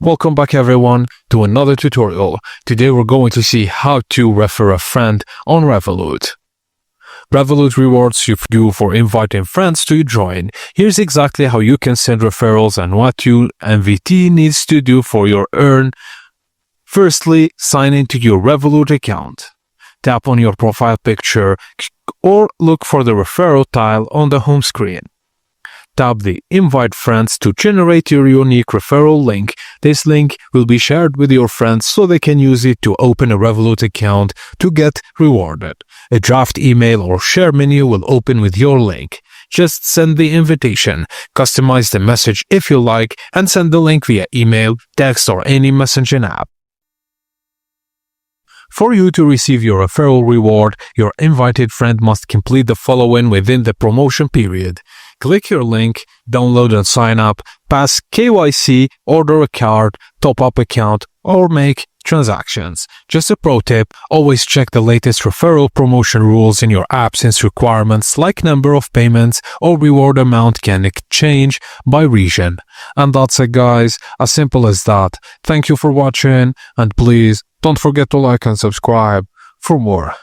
Welcome back everyone to another tutorial. Today we're going to see how to refer a friend on Revolut. Revolut rewards you for inviting friends to join. Here's exactly how you can send referrals and what your MVT needs to do for your earn. Firstly, sign into your Revolut account. Tap on your profile picture or look for the referral tile on the home screen. Tap the Invite Friends to generate your unique referral link. This link will be shared with your friends so they can use it to open a Revolut account to get rewarded. A draft email or share menu will open with your link. Just send the invitation, customize the message if you like, and send the link via email, text, or any messaging app. For you to receive your referral reward, your invited friend must complete the following within the promotion period. Click your link, download and sign up, pass KYC, order a card, top up account, or make transactions. Just a pro tip, always check the latest referral promotion rules in your app since requirements like number of payments or reward amount can change by region. And that's it guys, as simple as that. Thank you for watching and please don't forget to like and subscribe for more.